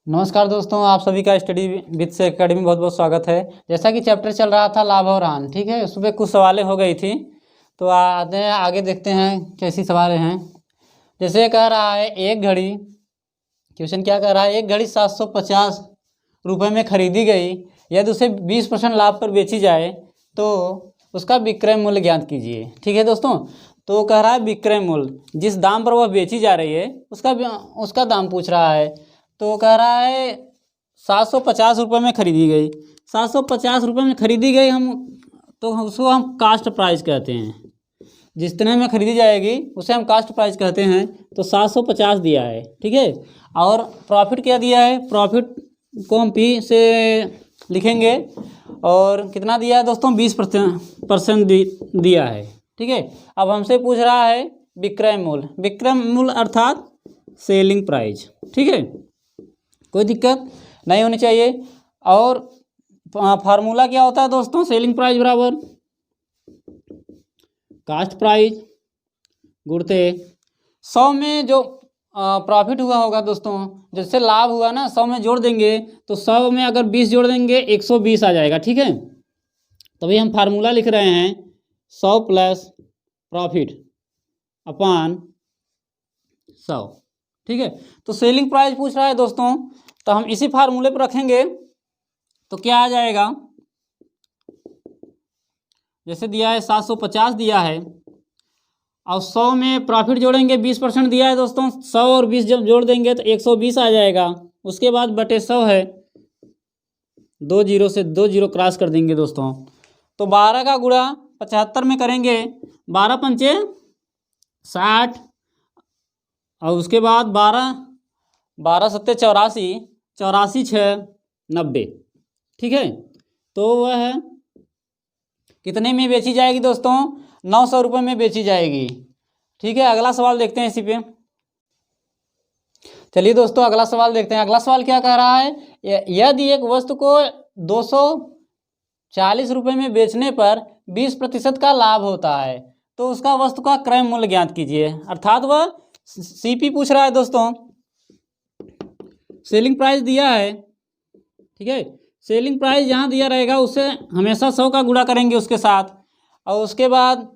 नमस्कार दोस्तों, आप सभी का स्टडी विद से एकेडमी बहुत बहुत स्वागत है। जैसा कि चैप्टर चल रहा था लाभ और हानि, ठीक है, उसमें कुछ सवालें हो गई थी तो आते हैं आगे देखते हैं कैसी सवालें हैं। जैसे कह रहा है एक घड़ी, क्वेश्चन क्या कह रहा है, एक घड़ी 750 रुपये में खरीदी गई, यदि उसे 20% लाभ पर बेची जाए तो उसका विक्रय मूल्य ज्ञात कीजिए। ठीक है दोस्तों, तो कह रहा है विक्रय मूल्य, जिस दाम पर वह बेची जा रही है उसका दाम पूछ रहा है। तो कह रहा है 750 रुपये में खरीदी गई, 750 रुपये में खरीदी गई, तो उसको हम कास्ट प्राइस कहते हैं। जितने में खरीदी जाएगी उसे हम कास्ट प्राइस कहते हैं। तो 750 दिया है, ठीक है। और प्रॉफिट क्या दिया है, प्रॉफिट को हम पी से लिखेंगे। और कितना दिया है दोस्तों, 20% दिया है, ठीक है। अब हमसे पूछ रहा है विक्रय मूल्य, विक्रय मूल्य अर्थात सेलिंग प्राइस, ठीक है। कोई दिक्कत नहीं होनी चाहिए। और फार्मूला क्या होता है दोस्तों, सेलिंग प्राइस बराबर कास्ट प्राइस गुणते 100 में जो प्रॉफिट हुआ होगा दोस्तों, जैसे लाभ हुआ ना, 100 में जोड़ देंगे तो 100 में अगर 20 जोड़ देंगे 120 आ जाएगा, ठीक है। तभी हम फार्मूला लिख रहे हैं 100 प्लस प्रॉफिट अपॉन 100, ठीक है। तो सेलिंग प्राइस पूछ रहा है दोस्तों, तो हम इसी फार्मूले पर रखेंगे तो क्या आ जाएगा, जैसे दिया है 750 दिया है और 100 में प्रॉफिट जोड़ेंगे, 20% दिया है दोस्तों, 100 और 20 जब जोड़ देंगे तो 120 आ जाएगा। उसके बाद बटे 100 है, 2 जीरो से 2 जीरो क्रॉस कर देंगे दोस्तों। तो 12 का गुणा 75 में करेंगे, 12 पंचे 60 और उसके बाद 12 सत्ते 84, 84 6 90, ठीक है। तो वह है कितने में बेची जाएगी दोस्तों, 900 रुपये में बेची जाएगी, ठीक है। अगला सवाल देखते हैं इसी पे। चलिए दोस्तों अगला सवाल देखते हैं। अगला सवाल क्या कह रहा है, यदि एक वस्तु को 240 रुपये में बेचने पर 20% का लाभ होता है तो उसका वस्तु का क्रय मूल्य ज्ञात कीजिए। अर्थात वह सीपी पूछ रहा है दोस्तों, सेलिंग प्राइस दिया है, ठीक है। सेलिंग प्राइस जहाँ दिया रहेगा उससे हमेशा 100 का गुणा करेंगे उसके साथ, और उसके बाद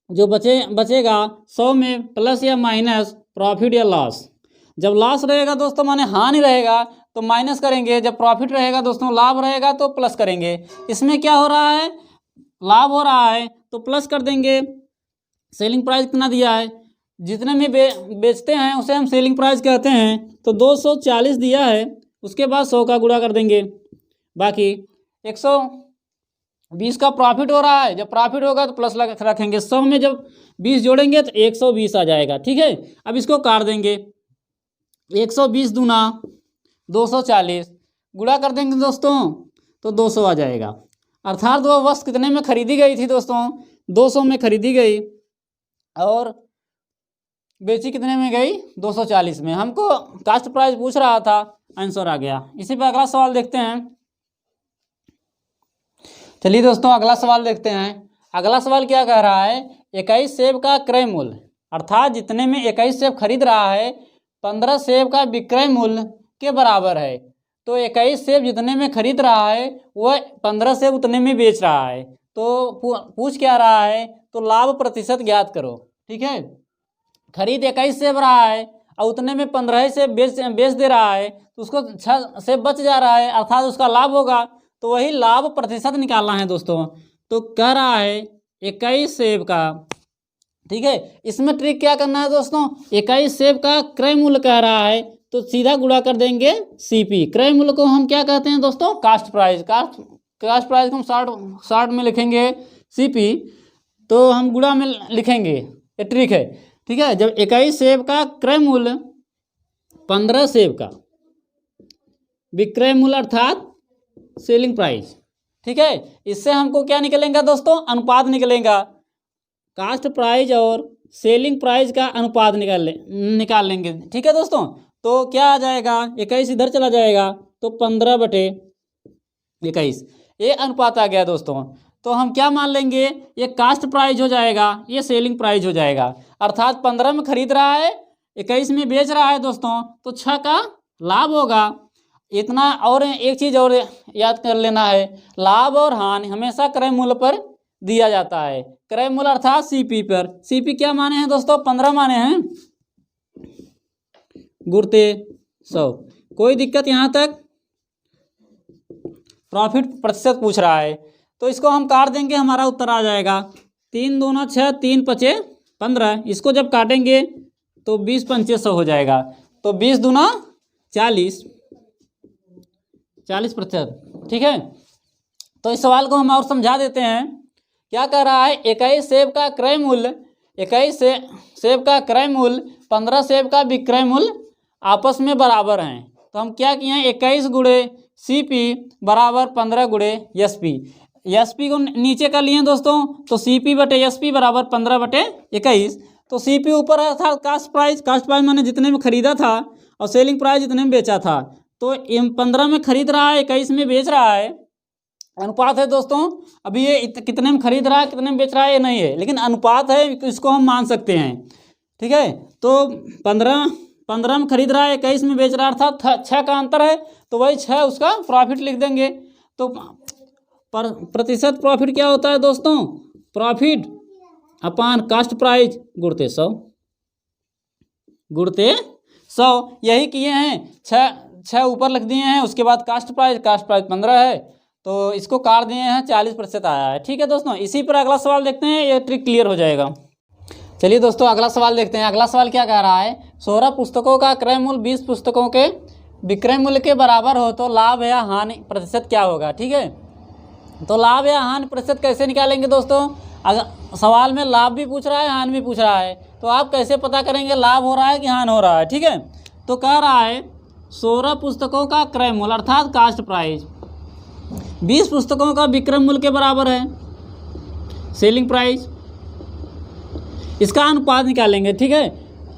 जो बचेगा 100 में प्लस या माइनस प्रॉफिट या लॉस। जब लॉस रहेगा दोस्तों माने हानि रहेगा तो माइनस करेंगे, जब प्रॉफिट रहेगा दोस्तों लाभ रहेगा तो प्लस करेंगे। इसमें क्या हो रहा है, लाभ हो रहा है तो प्लस कर देंगे। सेलिंग प्राइस कितना दिया है, जितने में बेचते हैं उसे हम सेलिंग प्राइस कहते हैं। तो 240 दिया है, उसके बाद 100 का गुणा कर देंगे, बाकी 120 का प्रॉफिट हो रहा है, जब प्रॉफिट होगा तो प्लस रखेंगे। 100 में जब 20 जोड़ेंगे तो 120 आ जाएगा, ठीक है। अब इसको काट देंगे, 120 दूना 240 गुणा कर देंगे दोस्तों तो 200 आ जाएगा। अर्थात वह वस्तु कितने में खरीदी गई थी दोस्तों, 200 में खरीदी गई और बेची कितने में गई, 240 में। हमको कास्ट प्राइस पूछ रहा था, आंसर आ गया। इसी पे अगला सवाल देखते हैं। चलिए दोस्तों अगला सवाल देखते हैं। अगला सवाल क्या कह रहा है, 21 सेब का क्रय मूल्य, अर्थात जितने में 21 सेब खरीद रहा है 15 सेब का विक्रय मूल्य के बराबर है। तो 21 सेब जितने में खरीद रहा है वह 15 सेब उतने में बेच रहा है। तो पूछ क्या रहा है, तो लाभ प्रतिशत ज्ञात करो, ठीक है। खरीद 21 सेब रहा है और उतने में 15 सेब बेच दे रहा है, तो उसको 6 सेब बच जा रहा है, अर्थात उसका लाभ होगा। तो वही लाभ प्रतिशत निकालना है दोस्तों। तो कह रहा है 21 सेब का, ठीक है। इसमें ट्रिक क्या करना है दोस्तों, 21 सेब का क्रय मूल्य कह रहा है तो सीधा गुणा कर देंगे सीपी। क्रय मूल्य को हम क्या कहते हैं दोस्तों, कास्ट प्राइस। कास्ट प्राइस को हम शॉर्ट में लिखेंगे सीपी, तो हम गुणा में लिखेंगे, ये ट्रिक है, ठीक है। जब 21 सेब का क्रय मूल्य 15 सेब का विक्रय मूल्य अर्थात सेलिंग प्राइस, ठीक है। इससे हमको क्या निकलेगा दोस्तों, अनुपात निकलेगा। कास्ट प्राइस और सेलिंग प्राइस का अनुपात निकाल लेंगे, ठीक है दोस्तों। तो क्या आ जाएगा, 21 इधर चला जाएगा तो 15/21 ये अनुपात आ गया दोस्तों। तो हम क्या मान लेंगे, ये कास्ट प्राइस हो जाएगा, ये सेलिंग प्राइस हो जाएगा। अर्थात 15 में खरीद रहा है, 21 में बेच रहा है दोस्तों, तो 6 का लाभ होगा इतना। और एक चीज़ और याद कर लेना है, लाभ और हानि हमेशा क्रय मूल्य पर दिया जाता है। क्रय मूल्य अर्थात सीपी पर। सीपी क्या माने हैं दोस्तों? 15 माने हैं गुणित 100। कोई दिक्कत यहाँ तक? प्रॉफिट प्रतिशत पूछ रहा है तो इसको हम काट देंगे, हमारा उत्तर आ जाएगा 3 दूना 6, 3 पचे 15। इसको जब काटेंगे तो 20 पंचे 100 हो जाएगा। तो 20 दूना 40, 40%। ठीक है, तो इस सवाल को हम और समझा देते हैं। क्या कह रहा है? 21 सेब का क्रय मूल्य, 21 सेब का क्रय मूल्य 15 सेब का विक्रय मूल्य आपस में बराबर हैं। तो हम क्या किए हैं? 21 गुणे सीपी बराबर 15 गुणे एसपी। एसपी को नीचे कर लिए दोस्तों, तो सीपी बटे एसपी बराबर 15 बटे 21। तो सीपी ऊपर था कास्ट प्राइस, कास्ट प्राइस मैंने जितने में खरीदा था और सेलिंग प्राइस जितने में बेचा था। तो 15 में खरीद रहा है, 21 में बेच रहा है। अनुपात है दोस्तों। अभी ये कितने में खरीद रहा है कितने में बेच रहा है ये नहीं है, लेकिन अनुपात है, इसको हम मान सकते हैं। ठीक है, तो 15 में खरीद रहा है, 21 में बेच रहा है, अर्थात 6 का अंतर है। तो वही 6 उसका प्रॉफिट लिख देंगे। तो प्रतिशत प्रॉफिट क्या होता है दोस्तों? प्रॉफिट अपान कास्ट प्राइस गुणित 100, गुणित 100। यही किए हैं। 6 ऊपर लिख दिए हैं, उसके बाद कास्ट प्राइस 15 है, तो इसको काट दिए हैं, 40% आया है। ठीक है दोस्तों, इसी पर अगला सवाल देखते हैं, ये ट्रिक क्लियर हो जाएगा। चलिए दोस्तों अगला सवाल देखते हैं। अगला सवाल क्या कह रहा है? 16 पुस्तकों का क्रय मूल्य 20 पुस्तकों के विक्रय मूल्य के बराबर हो तो लाभ या हानि प्रतिशत क्या होगा? ठीक है, तो लाभ या हानि प्रतिशत कैसे निकालेंगे दोस्तों? अगर सवाल में लाभ भी पूछ रहा है हानि भी पूछ रहा है, तो आप कैसे पता करेंगे लाभ हो रहा है कि हानि हो रहा है? ठीक है, तो कह रहा है 16 पुस्तकों का क्रय मूल्य अर्थात कास्ट प्राइस 20 पुस्तकों का विक्रय मूल्य के बराबर है, सेलिंग प्राइस। इसका अनुपात निकालेंगे। ठीक है,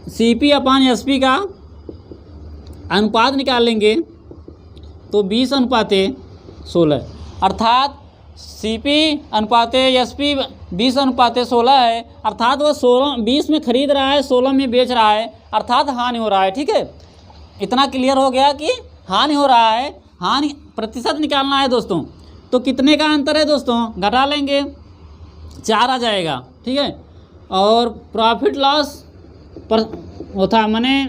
सीपी अपान एसपी का अनुपात निकालेंगे तो 20 अनुपाते 16, अर्थात सीपी अनुपाते एसपी 20 अनुपाते 16 है, अर्थात वह 20 में खरीद रहा है, 16 में बेच रहा है, अर्थात हानि हो रहा है। ठीक है, इतना क्लियर हो गया कि हानि हो रहा है। हानि प्रतिशत निकालना है दोस्तों, तो कितने का अंतर है दोस्तों? घटा लेंगे, 4 आ जाएगा। ठीक है, और प्रॉफिट लॉस पर होता माने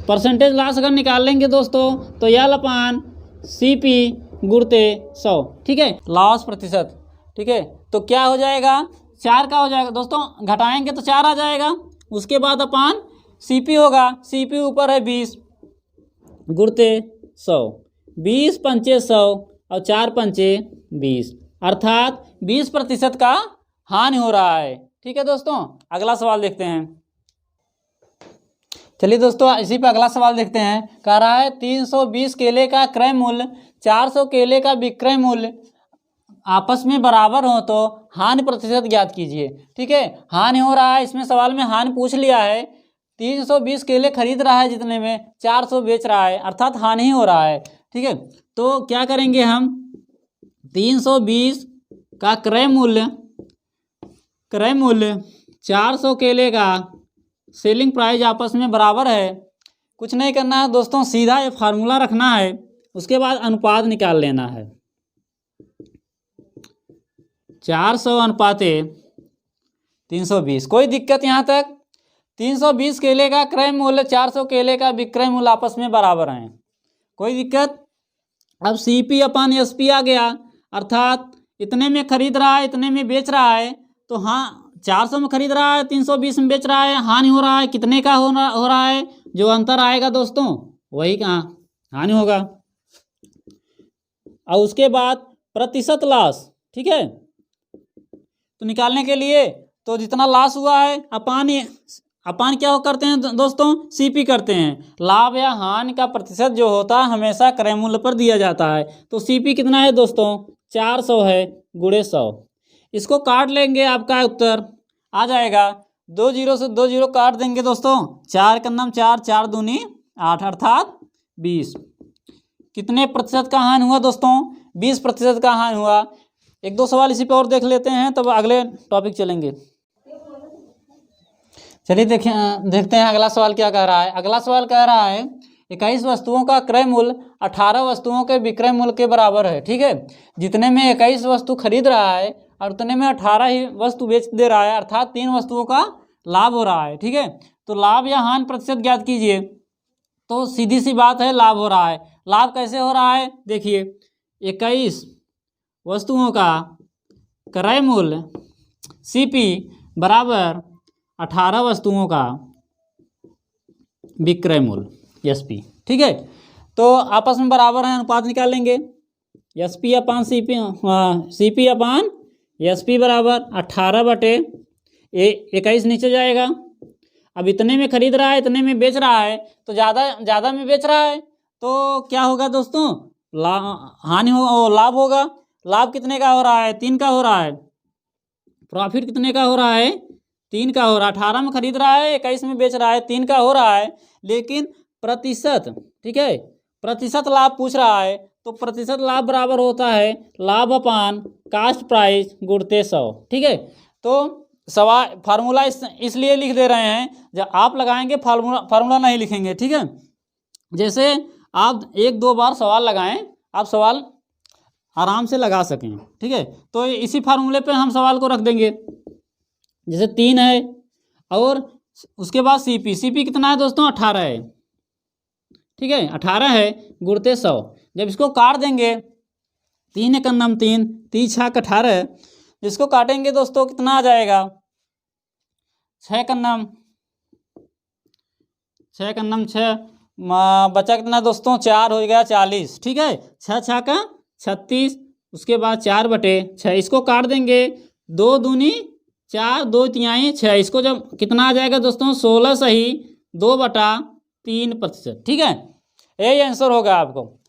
परसेंटेज लॉस अगर निकाल लेंगे दोस्तों तो एल अपान सीपी गुणित 100। ठीक है, लॉस प्रतिशत। ठीक है, तो क्या हो जाएगा? 4 का हो जाएगा दोस्तों, घटाएंगे तो 4 आ जाएगा। उसके बाद अपान सीपी होगा, सीपी ऊपर है 20 गुणित 100, 20 पंचे 100 और 4 पंचे 20, अर्थात 20% का हानि हो रहा है। ठीक है दोस्तों, अगला सवाल देखते हैं। चलिए दोस्तों इसी पे अगला सवाल देखते हैं। कह रहा है 320 केले का क्रय मूल्य 400 केले का विक्रय मूल्य आपस में बराबर हो तो हानि प्रतिशत ज्ञात कीजिए। ठीक है, हानि हो रहा है, इसमें सवाल में हानि पूछ लिया है। 320 केले खरीद रहा है जितने में 400 बेच रहा है, अर्थात हानि ही हो रहा है। ठीक है, तो क्या करेंगे हम? 320 का क्रय मूल्य 400 केले का सेलिंग प्राइस आपस में बराबर है। कुछ नहीं करना है दोस्तों, सीधा ये फार्मूला रखना है, उसके बाद अनुपात निकाल लेना है। 400 अनुपाते 320। कोई दिक्कत यहाँ तक? 320 केले का क्रय मूल्य 400 केले का विक्रय मूल्य आपस में बराबर हैं, कोई दिक्कत? अब सीपी अपान एसपी आ गया, अर्थात इतने में खरीद रहा है इतने में बेच रहा है, तो हाँ 400 में खरीद रहा है 320 में बेच रहा है, हानि हो रहा है। कितने का हो रहा है? जो अंतर आएगा दोस्तों वही का हानि होगा। और उसके बाद प्रतिशत लॉस। ठीक है, तो निकालने के लिए तो जितना लॉस हुआ है अपान क्या करते हैं दोस्तों? सीपी करते हैं। लाभ या हानि का प्रतिशत जो होता है हमेशा क्रय मूल्य पर दिया जाता है। तो सीपी कितना है दोस्तों? 400 है गुणे 100। इसको काट लेंगे, आपका उत्तर आ जाएगा 2 जीरो से 2 जीरो काट देंगे दोस्तों, 4 का नाम 4, 4 दूनी 8, अर्थात 20। कितने प्रतिशत का हानि हुआ दोस्तों? 20% का हानि हुआ। 1-2 सवाल इसी पे और देख लेते हैं, तब अगले टॉपिक चलेंगे। चलिए देखते हैं अगला सवाल क्या कह रहा है। अगला सवाल कह रहा है 21 वस्तुओं का क्रय मूल्य 18 वस्तुओं के विक्रय मूल्य के बराबर है। ठीक है, जितने में 21 वस्तु खरीद रहा है और उतने में 18 ही वस्तु बेच दे रहा है, अर्थात 3 वस्तुओं का लाभ हो रहा है। ठीक है, तो लाभ या हानि प्रतिशत ज्ञात कीजिए। तो सीधी सी बात है, लाभ हो रहा है। लाभ कैसे हो रहा है, देखिए 21 वस्तुओं का क्रय मूल्य CP बराबर 18 वस्तुओं का विक्रय मूल्य SP। ठीक है, तो आपस में बराबर है, अनुपात निकाल लेंगे। SP अपान CP, CP अपान SP बराबर 18/21 नीचे जाएगा। अब इतने में खरीद रहा है, इतने में बेच रहा है, तो ज़्यादा में बेच रहा है, तो क्या होगा दोस्तों, लाभ होगा। लाभ कितने का हो रहा है, 3 का हो रहा है। प्रॉफिट कितने का हो रहा है, 3 का हो रहा है। 18 में खरीद रहा है, 21 में बेच रहा है, 3 का हो रहा है। लेकिन प्रतिशत, ठीक है, प्रतिशत लाभ पूछ रहा है, तो प्रतिशत लाभ बराबर होता है लाभ अपान कास्ट प्राइस गुणित 100। ठीक है, तो सवाल फार्मूला इसलिए लिख दे रहे हैं, जब आप लगाएंगे फार्मूला नहीं लिखेंगे। ठीक है, जैसे आप 1-2 बार सवाल लगाएं, आप सवाल आराम से लगा सकें। ठीक है, तो इसी फार्मूले पे हम सवाल को रख देंगे। जैसे 3 है और उसके बाद CP कितना है दोस्तों, 18 है। ठीक है, 18 है गुणित 100। जब इसको काट देंगे, 3 एकम 3, 3 छक 18, इसको काटेंगे दोस्तों कितना आ जाएगा, 6 कन्नम 6, बचा कितना दोस्तों, 4 हो गया 40। ठीक है, 6 छक 36, उसके बाद 4/6, इसको काट देंगे, 2 दूनी 4, 2 तिहाई 6, इसको जब कितना आ जाएगा दोस्तों, 16 सही 2/3%। ठीक है, यही आंसर होगा आपको।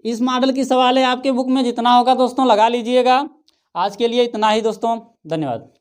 इस मॉडल की सवाल है आपके बुक में, जितना होगा दोस्तों लगा लीजिएगा। आज के लिए इतना ही दोस्तों, धन्यवाद।